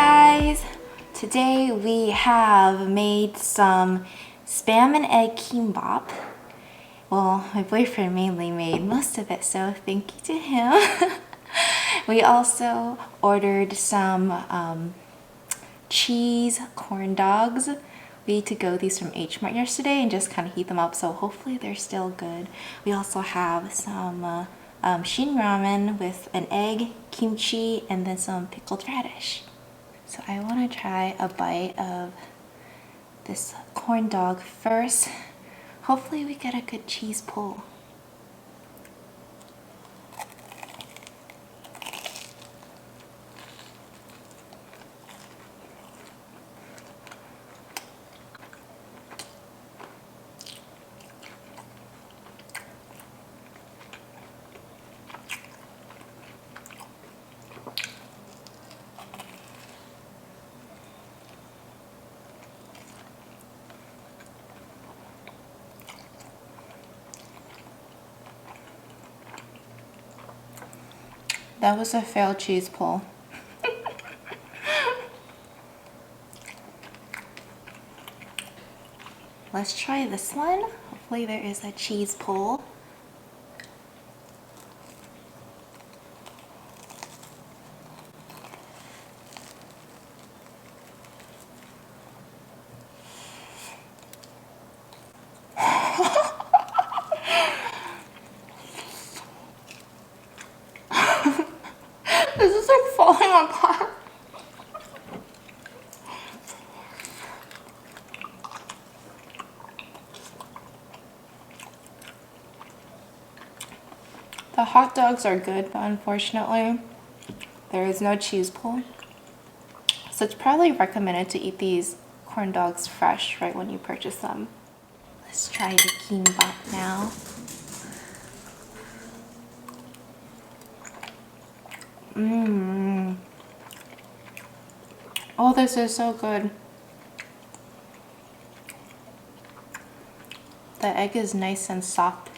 guys! Today we have made some spam and egg kimbap. Well, my boyfriend mainly made most of it, so thank you to him. We also ordered some cheese corn dogs. We had to go these from H Mart yesterday and just kind of heat them up, so hopefully they're still good. We also have some Shin Ramyun with an egg, kimchi, and then some pickled radish. So I want to try a bite of this corn dog first. Hopefully we get a good cheese pull. That was a failed cheese pull. Let's try this one. Hopefully there is a cheese pull. This is like falling apart. The hot dogs are good, but unfortunately, there is no cheese pull. So it's probably recommended to eat these corn dogs fresh right when you purchase them. Let's try the kimbap now. Oh, this is so good. The egg is nice and soft.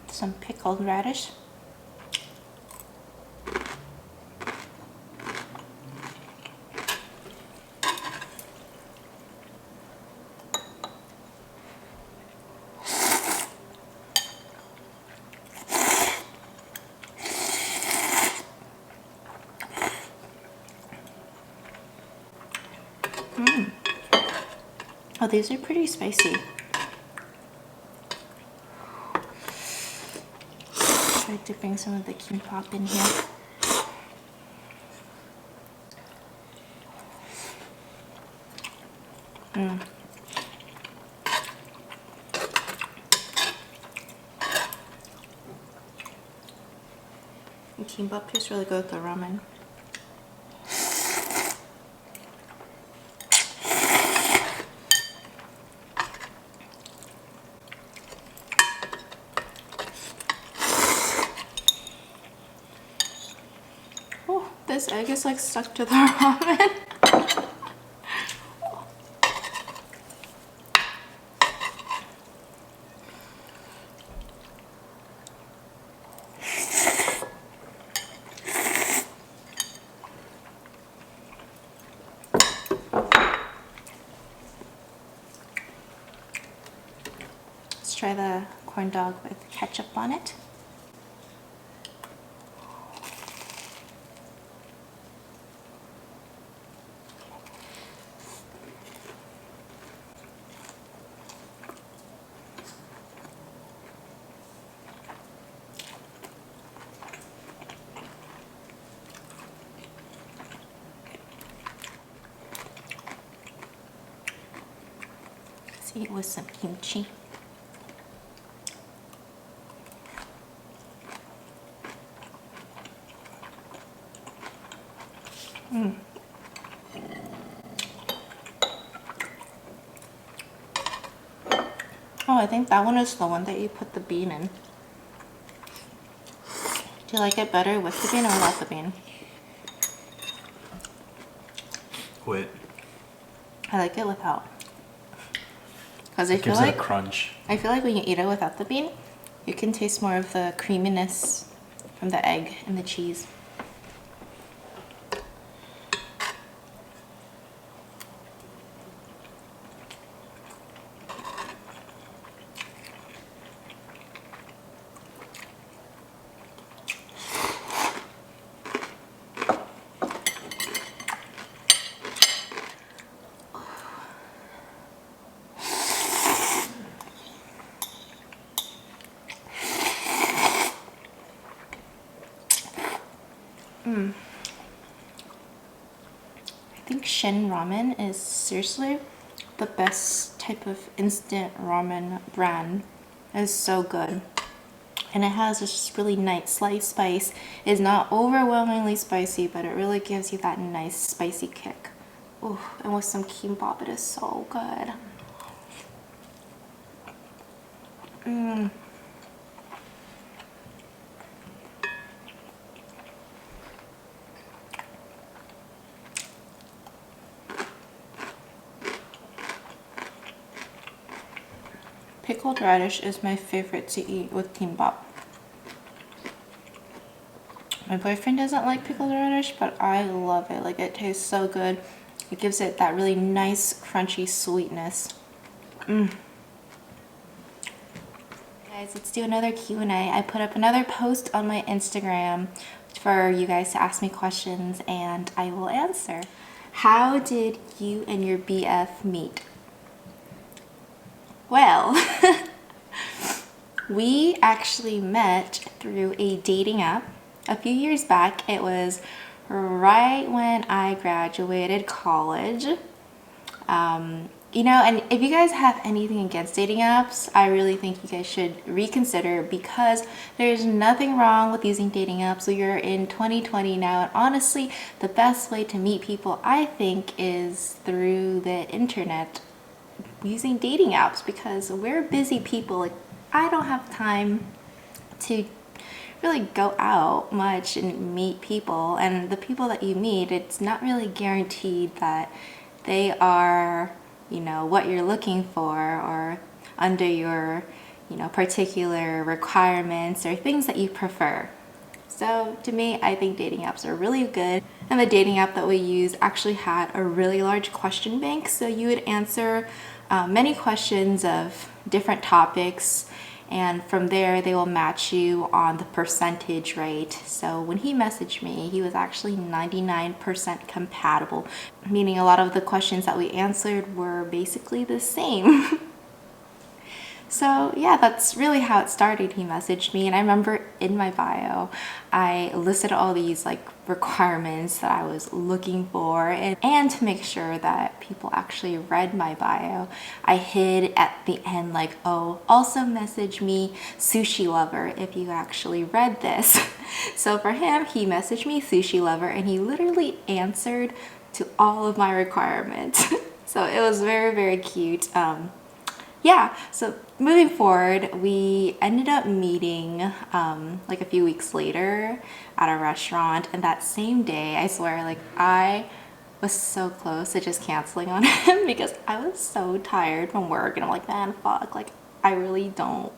Some pickled radish. Oh, these are pretty spicy. Try dipping some of the kimbap in here. The kimbap tastes really good with the ramen. This egg is like stuck to the ramen. Let's try the corn dog with ketchup on it. See it with some kimchi. Oh, I think that one is the one that you put the bean in. Do you like it better with the bean or without the bean? Quit. I like it without. because I feel gives like it a crunch. I feel like when you eat it without the bean, you can taste more of the creaminess from the egg and the cheese. I think Shin Ramen is seriously the best type of instant ramen brand. It's so good. And it has this really nice slight spice. It's not overwhelmingly spicy, but it really gives you that nice spicy kick. Ooh, and with some kimbap, it is so good. Pickled radish is my favorite to eat with kimbap. My boyfriend doesn't like pickled radish, but I love it. Like, it tastes so good. It gives it that really nice, crunchy sweetness. Guys, let's do another Q&A. I put up another post on my Instagram for you guys to ask me questions, and I will answer. How did you and your BF meet? Well, we actually met through a dating app a few years back. It was right when I graduated college. You know, and if you guys have anything against dating apps, I really think you guys should reconsider, because there's nothing wrong with using dating apps. So you're in 2020 now, and honestly, the best way to meet people, I think, is through the internet, using dating apps, because we're busy people. Like, I don't have time to really go out much and meet people, and the people that you meet, it's not really guaranteed that they are, you know, what you're looking for, or under your, you know, particular requirements or things that you prefer. So to me, I think dating apps are really good. And the dating app that we used actually had a really large question bank, so you would answer many questions of different topics, and from there they will match you on the percentage rate. So when he messaged me, he was actually 99% compatible, meaning a lot of the questions that we answered were basically the same. So yeah, that's really how it started. He messaged me, and I remember in my bio, I listed all these like requirements that I was looking for, and to make sure that people actually read my bio, I hid at the end like, oh, also message me sushi lover if you actually read this. So for him, he messaged me sushi lover, and he literally answered to all of my requirements. So it was very, very cute. Yeah, so moving forward, we ended up meeting like a few weeks later at a restaurant, and that same day, I swear, like, I was so close to just canceling on him because I was so tired from work, and I'm like, man, fuck, like, I really don't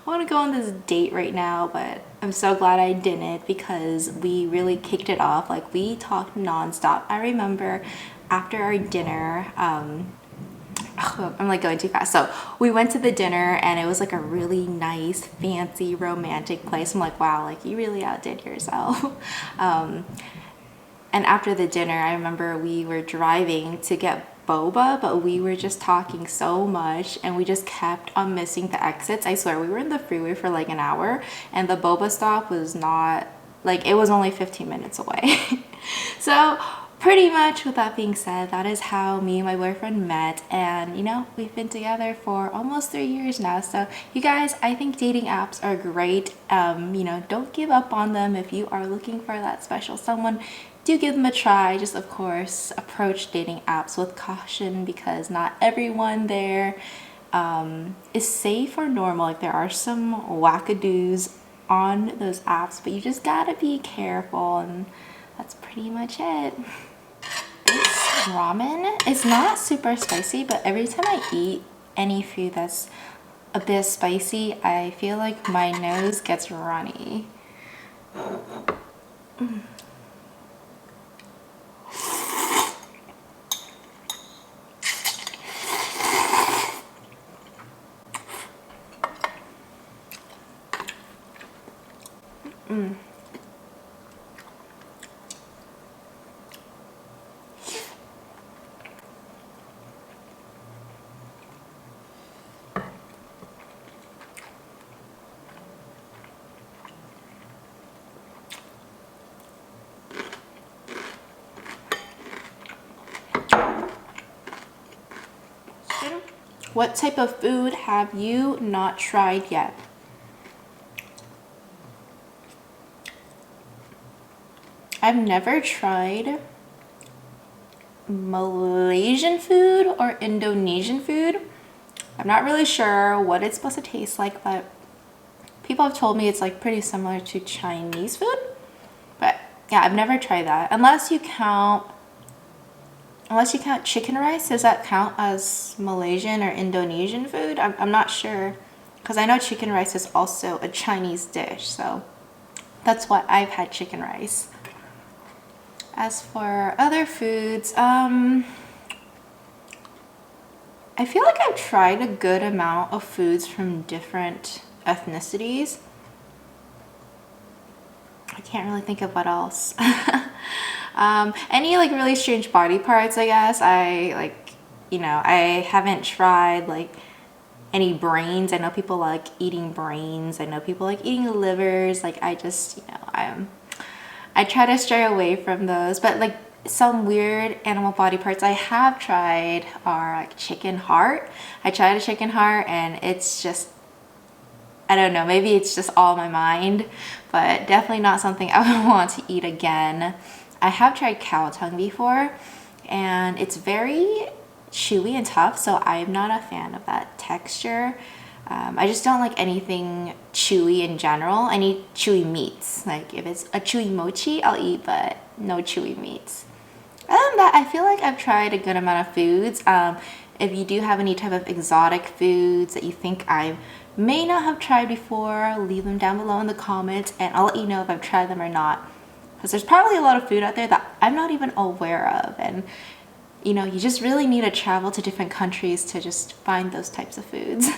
want to go on this date right now. But I'm so glad I didn't, because we really kicked it off. Like, we talked nonstop. I remember after our dinner, I'm like going too fast. So we went to the dinner, and it was like a really nice, fancy, romantic place. I'm like, wow, like, you really outdid yourself. And after the dinner, I remember we were driving to get boba, but we were just talking so much, and we just kept on missing the exits. I swear, we were in the freeway for like an hour, and the boba stop was not, like, it was only 15 minutes away. So pretty much with that being said, that is how me and my boyfriend met, and you know, we've been together for almost 3 years now. So you guys, I think dating apps are great. You know, don't give up on them. If you are looking for that special someone, do give them a try. Just, of course, approach dating apps with caution, because not everyone there is safe or normal. Like, there are some wackadoos on those apps, but you just gotta be careful, and that's pretty much it. This ramen is not super spicy, but every time I eat any food that's a bit spicy, I feel like my nose gets runny. What type of food have you not tried yet? I've never tried Malaysian food or Indonesian food. I'm not really sure what it's supposed to taste like, but people have told me it's like pretty similar to Chinese food. But yeah, I've never tried that. Unless you count chicken rice, does that count as Malaysian or Indonesian food? I'm not sure, because I know chicken rice is also a Chinese dish, so that's why I've had chicken rice. As for other foods, I feel like I've tried a good amount of foods from different ethnicities. I can't really think of what else. Any like really strange body parts, I guess. I haven't tried like any brains. I know people like eating brains. I know people like eating livers. Like I just, I try to stray away from those. But like some weird animal body parts I have tried are like chicken heart. I tried a chicken heart and it's just, I don't know, maybe it's just all in my mind, but definitely not something I would want to eat again. I have tried cow tongue before, and it's very chewy and tough, so I'm not a fan of that texture. I just don't like anything chewy in general. I need chewy meats. Like if it's a chewy mochi, I'll eat, but no chewy meats. Other than that, I feel like I've tried a good amount of foods. If you do have any type of exotic foods that you think I may not have tried before, leave them down below in the comments, and I'll let you know if I've tried them or not. Because there's probably a lot of food out there that I'm not even aware of, and you just really need to travel to different countries to just find those types of foods.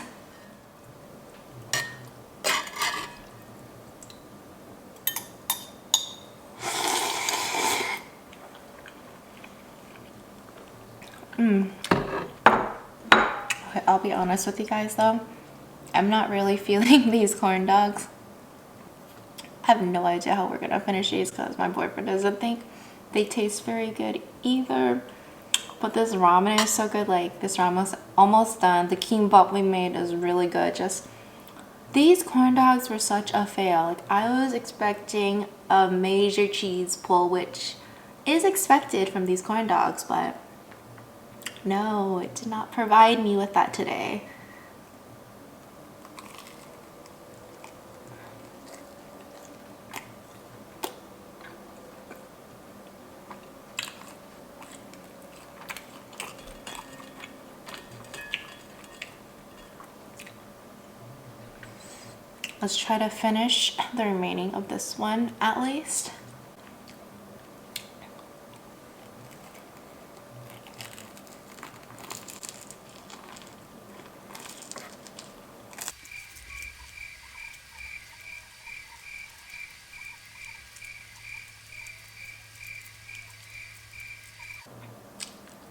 Okay, I'll be honest with you guys though, I'm not really feeling these corn dogs. I have no idea how we're gonna finish these because my boyfriend doesn't think they taste very good either. But this ramen is so good. Like this ramen's almost done. The kimbap we made is really good. Just these corn dogs were such a fail. Like I was expecting a major cheese pull, which is expected from these corn dogs, but no, it did not provide me with that today. Let's try to finish the remaining of this one at least.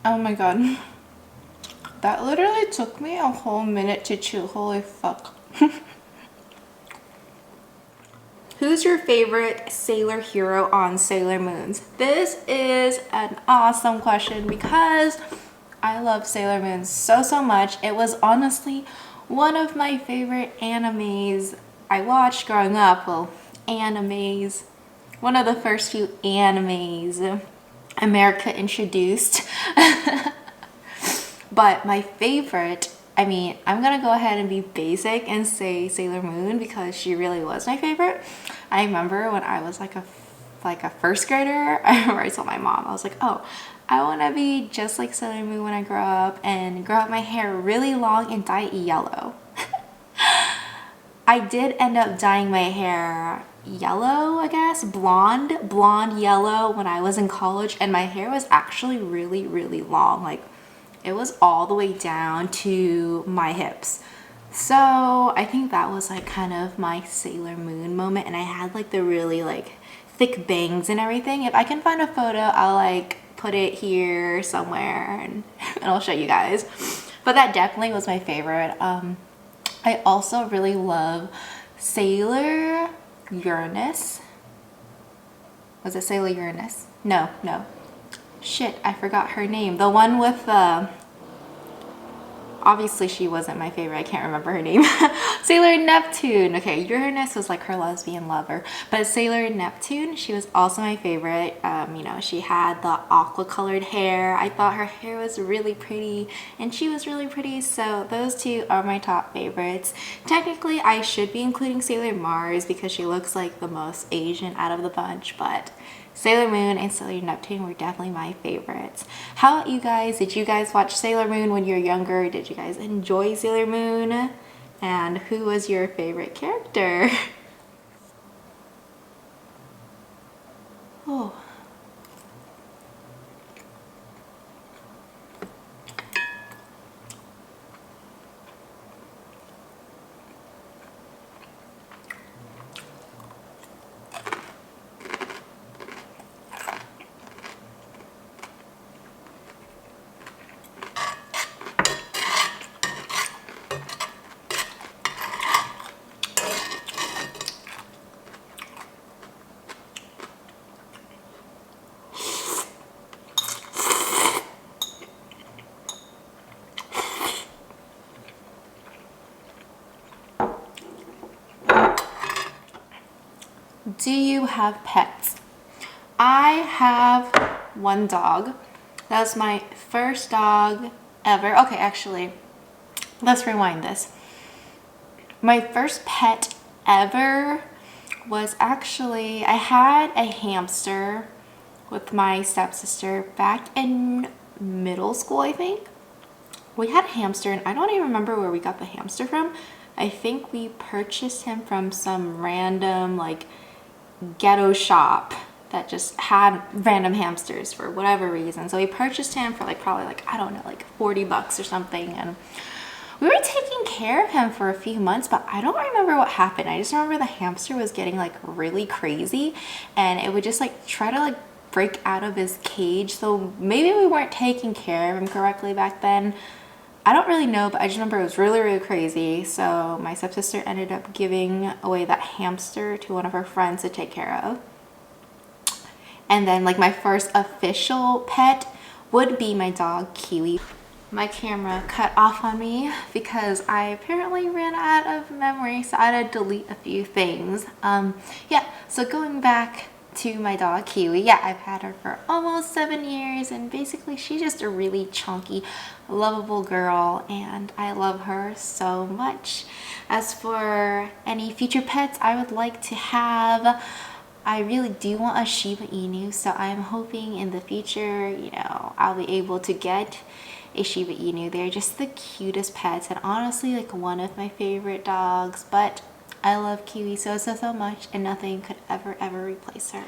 Oh my god. That literally took me a whole minute to chew. Holy fuck. Who's your favorite sailor hero on Sailor Moons? This is an awesome question because I love Sailor Moon so much. It was honestly one of my favorite animes I watched growing up. Well, animes. One of the first few animes America introduced. But my favorite, I'm gonna go ahead and be basic and say Sailor Moon because she really was my favorite. I remember when I was like a first grader, I remember I told my mom, I was like, oh, I want to be just like Sailor Moon when I grow up and grow out my hair really long and dye it yellow. I did end up dyeing my hair yellow, I guess, blonde yellow when I was in college, and my hair was actually really long. Like, it was all the way down to my hips. So I think that was like kind of my Sailor Moon moment, and I had like the really like thick bangs and everything. If I can find a photo, I'll like put it here somewhere and I'll show you guys. But that definitely was my favorite. I also really love Sailor Uranus. Was it Sailor Uranus? No. Shit, I forgot her name. The one with obviously she wasn't my favorite. I can't remember her name. Sailor Neptune. Okay, Uranus was like her lesbian lover, but Sailor Neptune, she was also my favorite. You know, she had the aqua colored hair. I thought her hair was really pretty and she was really pretty, so those two are my top favorites. Technically I should be including Sailor Mars because she looks like the most Asian out of the bunch, but Sailor Moon and Sailor Neptune were definitely my favorites. How about you guys? Did you guys watch Sailor Moon when you were younger? Did you guys enjoy Sailor Moon? And who was your favorite character? Oh. Do you have pets? I have one dog. That was my first dog ever. Okay, actually, let's rewind this. My first pet ever was actually, I had a hamster with my stepsister back in middle school, I think. We had a hamster and I don't even remember where we got the hamster from. I think we purchased him from some random like ghetto shop that just had random hamsters for whatever reason. So we purchased him for like probably like, I don't know, like 40 bucks or something. And we were taking care of him for a few months, but I don't remember what happened. I just remember the hamster was getting like really crazy and it would just like try to like break out of his cage. So maybe we weren't taking care of him correctly back then. I don't really know, but I just remember it was really crazy. So my stepsister ended up giving away that hamster to one of her friends to take care of. And then like my first official pet would be my dog Kiwi. My camera cut off on me because I apparently ran out of memory, so I had to delete a few things. Yeah, so going back to my dog Kiwi, yeah, I've had her for almost 7 years, and basically she's just a really chunky, lovable girl, and I love her so much. As for any future pets I would like to have, I really do want a Shiba Inu, so I'm hoping in the future, you know, I'll be able to get a Shiba Inu. They're just the cutest pets and honestly like one of my favorite dogs, but I love Kiwi so much and nothing could ever replace her.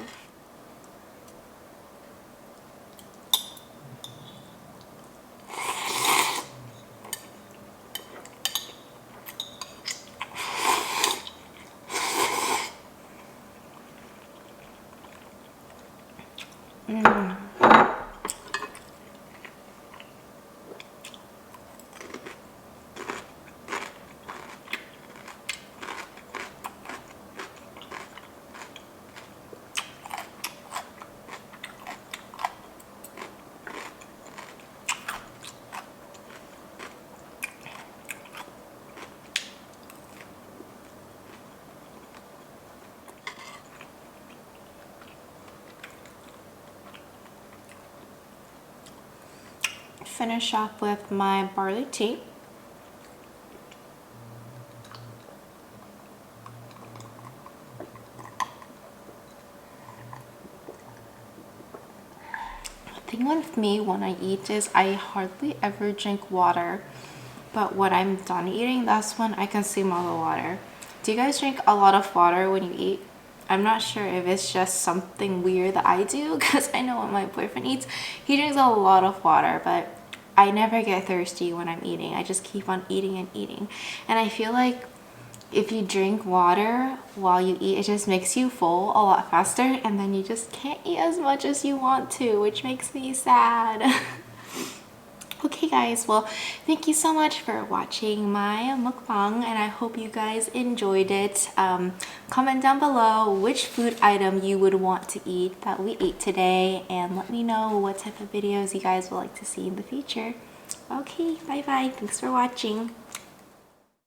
Finish off with my barley tea. thing with me when I eat is I hardly ever drink water. But when I'm done eating, that's when I consume all the water. Do you guys drink a lot of water when you eat? I'm not sure if it's just something weird that I do, because I know when my boyfriend eats, he drinks a lot of water, but I never get thirsty when I'm eating. I just keep on eating and eating. And I feel like if you drink water while you eat, it just makes you full a lot faster, and then you just can't eat as much as you want to, which makes me sad. Okay guys, well, thank you so much for watching my mukbang, and I hope you guys enjoyed it. Comment down below which food item you would want to eat that we ate today, and let me know what type of videos you guys would like to see in the future. Okay, bye bye. Thanks for watching.